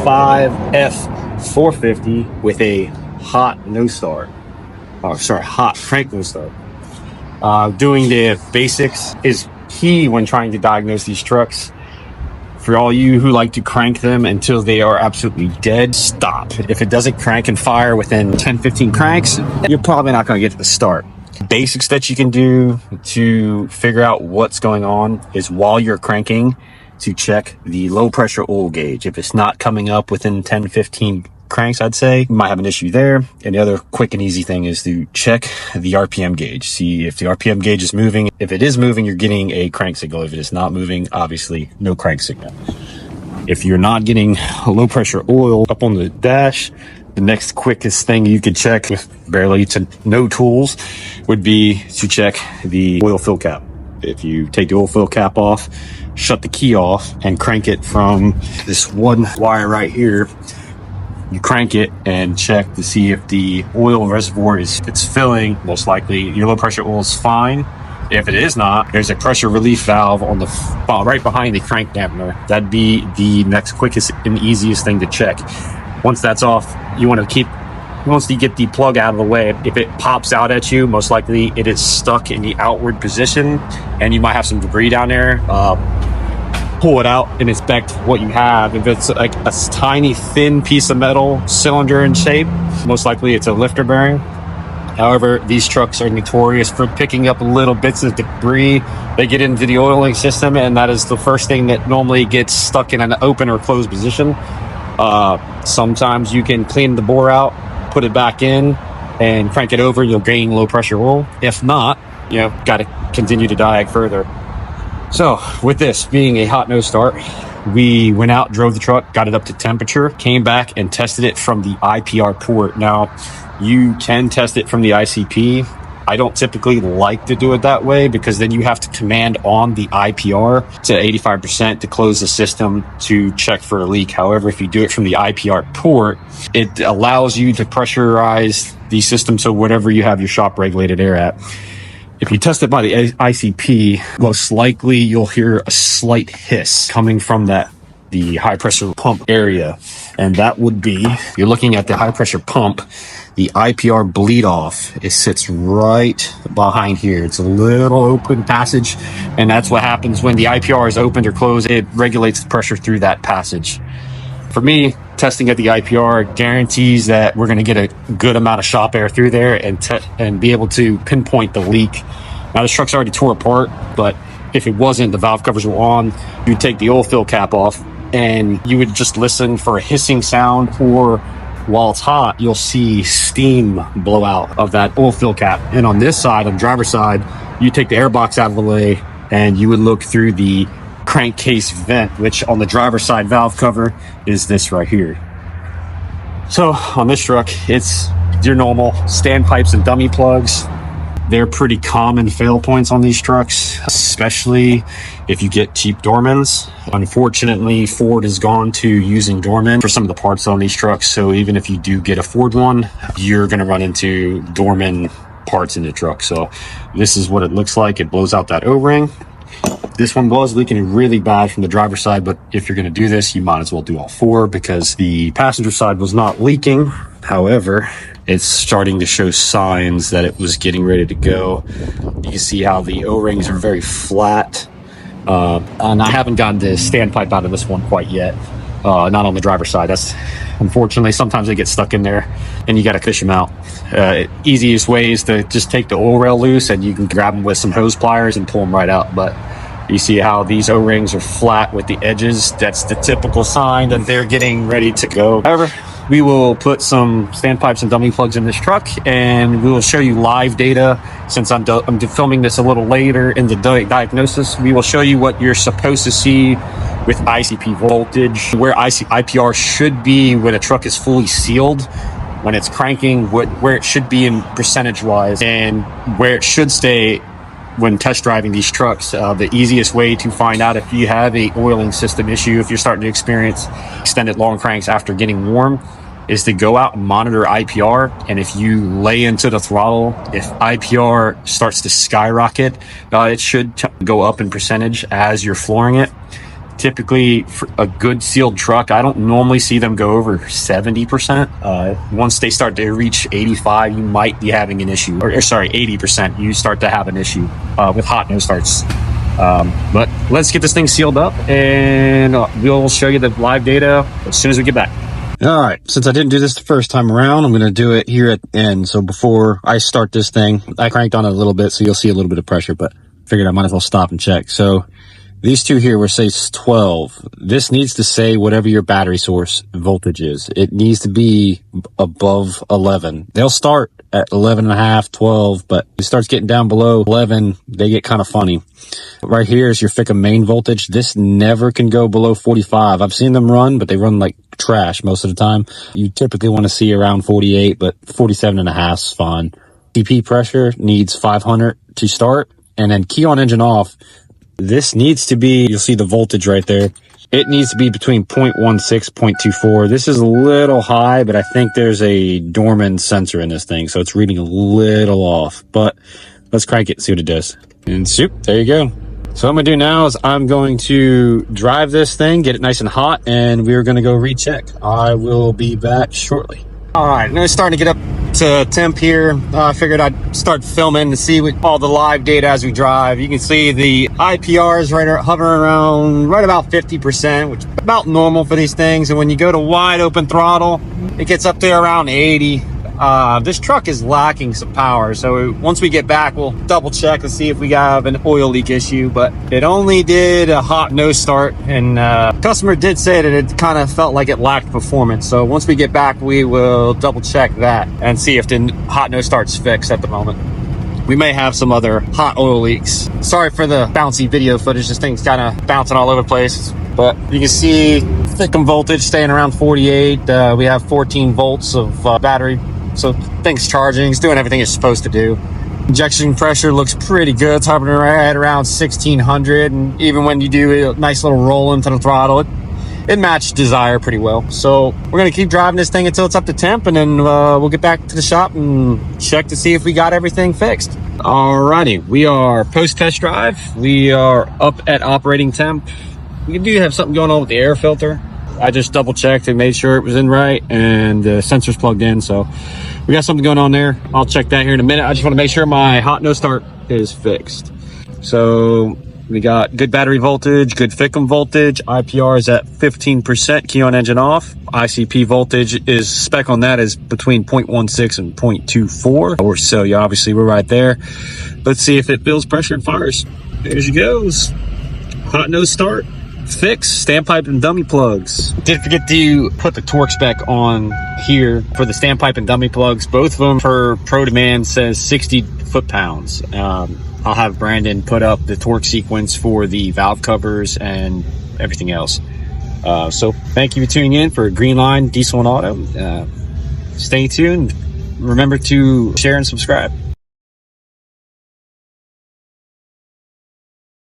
F450 with a hot nose start. Oh, sorry, hot crank nose start. Doing the basics is key when trying to diagnose these trucks. For all you who like to crank them until they are absolutely dead, stop. If it doesn't crank and fire within 10-15 cranks, you're probably not going to get to the start. Basics that you can do to figure out what's going on is while you're cranking to check the low pressure oil gauge. If it's not coming up within 10-15 cranks, I'd say you might have an issue there. And the other quick and easy thing is to check the RPM gauge. See if the RPM gauge is moving. If it is moving, you're getting a crank signal. If it is not moving, obviously no crank signal. If you're not getting low pressure oil up on the dash, the next quickest thing you could check with barely to no tools would be to check the oil fill cap. If you take the oil fill cap off, shut the key off, and crank it from this one wire right here, you crank it and check to see if the oil reservoir it's filling. Most likely your low pressure oil is fine. If it is not, there's a pressure relief valve on the right behind the crank dampener. That'd be the next quickest and easiest thing to check. Once that's off, you want to keep, once you get the plug out of the way, if it pops out at you, most likely it is stuck in the outward position and you might have some debris down there. Pull it out and inspect what you have. If it's like a tiny thin piece of metal, cylinder in shape, most likely it's a lifter bearing. However, these trucks are notorious for picking up little bits of debris. They get into the oiling system, and that is the first thing that normally gets stuck in an open or closed position. Sometimes you can clean the bore out, put it back in, and crank it over. You'll gain low pressure oil. If not, got to continue to diag further. So with this being a hot nose start, we went out, drove the truck, got it up to temperature, came back and tested it from the IPR port. Now, you can test it from the ICP. I don't typically like to do it that way because then you have to command on the IPR to 85% to close the system to check for a leak. However, if you do it from the IPR port, it allows you to pressurize the system to whatever you have your shop regulated air at. If you test it by the ICP, most likely you'll hear a slight hiss coming from the high pressure pump area. And that would be, you're looking at the high pressure pump, the IPR bleed off. It sits right behind here. It's a little open passage. And that's what happens when the IPR is opened or closed. It regulates the pressure through that passage. For me, testing at the IPR guarantees that we're going to get a good amount of shop air through there and be able to pinpoint the leak. Now, this truck's already tore apart, but if it wasn't, the valve covers were on, you'd take the oil fill cap off and you would just listen for a hissing sound, or while it's hot, you'll see steam blow out of that oil fill cap. And on this side, on the driver's side, you take the air box out of the way and you would look through the crankcase vent, which on the driver's side valve cover is this right here. So on this truck, it's your normal standpipes and dummy plugs. They're pretty common fail points on these trucks, especially if you get cheap Dormans. Unfortunately, Ford has gone to using Dorman for some of the parts on these trucks. So even if you do get a Ford one, you're going to run into Dorman parts in the truck. So this is what it looks like. It blows out that O-ring. This one was leaking really bad from the driver's side, but if you're going to do this, you might as well do all four because the passenger side was not leaking. However, it's starting to show signs that it was getting ready to go. You can see how the O-rings are very flat. And I haven't gotten the standpipe out of this one quite yet. Not on the driver's side. That's unfortunately, sometimes they get stuck in there and you got to fish them out. Easiest way is to just take the oil rail loose and you can grab them with some hose pliers and pull them right out. But you see how these O-rings are flat with the edges. That's the typical sign that they're getting ready to go. However, we will put some standpipes and dummy plugs in this truck and we will show you live data. Since I'm filming this a little later in the diagnosis, we will show you what you're supposed to see with ICP voltage, where IPR should be when a truck is fully sealed, when it's cranking, where it should be in percentage wise, and where it should stay when test driving these trucks. The easiest way to find out if you have a oiling system issue, if you're starting to experience extended long cranks after getting warm, is to go out and monitor IPR. And if you lay into the throttle, if IPR starts to skyrocket, it should go up in percentage as you're flooring it. Typically, for a good sealed truck, I don't normally see them go over 70%. Once they start to reach 85, you might be having an issue. Or sorry, 80%, you start to have an issue with hot no starts. But let's get this thing sealed up, and we'll show you the live data as soon as we get back. All right, since I didn't do this the first time around, I'm going to do it here at the end. So before I start this thing, I cranked on it a little bit, so you'll see a little bit of pressure, but figured I might as well stop and check. So these two here will say 12. This needs to say whatever your battery source voltage is. It needs to be above 11. They'll start at 11.5, 12, but it starts getting down below 11, they get kind of funny. Right here is your FICA main voltage. This never can go below 45. I've seen them run, but they run like trash most of the time. You typically want to see around 48, but 47.5 is fine. CP pressure needs 500 to start, and then key on engine off. This needs to be, you'll see the voltage right there. It needs to be between 0.16, 0.24. This is a little high, but I think there's a dormant sensor in this thing, so it's reading a little off. But let's crank it and see what it does. And soup, there you go. So what I'm gonna do now is I'm going to drive this thing, get it nice and hot, and we're gonna go recheck. I will be back shortly. All right, now it's starting to get up to temp here. I figured I'd start filming to see what all the live data as we drive. You can see the IPR is hovering around right about 50%, which is about normal for these things. And when you go to wide open throttle, it gets up there around 80. This truck is lacking some power, so once we get back, we'll double check to see if we have an oil leak issue. But it only did a hot no start, and customer did say that it kind of felt like it lacked performance. So once we get back, we will double check that and see if the hot no start's fixed at the moment. We may have some other hot oil leaks. Sorry for the bouncy video footage. This thing's kind of bouncing all over the place, but you can see thickened voltage staying around 48. We have 14 volts of battery. So thing's charging, it's doing everything it's supposed to do. Injection pressure looks pretty good. It's hovering right around 1600, and even when you do a nice little roll into the throttle, it matched desire pretty well. So we're gonna keep driving this thing until it's up to temp, and then we'll get back to the shop and check to see if we got everything fixed. Alrighty, we are post test drive. We are up at operating temp. We do have something going on with the air filter. I just double checked and made sure it was in right, and the sensor's plugged in, so we got something going on there. I'll check that here in a minute. I just want to make sure my hot no start is fixed. So we got good battery voltage, good FICM voltage. IPR is at 15%, key on engine off. ICP voltage is, spec on that is between 0.16 and 0.24 or so. Yeah, obviously we're right there. Let's see if it builds pressure and fires. There she goes. Hot no start. Fix standpipe and dummy plugs. Did forget to put the torque spec on here for the standpipe and dummy plugs. Both of them per Pro Demand says 60 foot-pounds. I'll have Brandon put up the torque sequence for the valve covers and everything else. So thank you for tuning in for Green Line Diesel and Auto. Stay tuned. Remember to share and subscribe.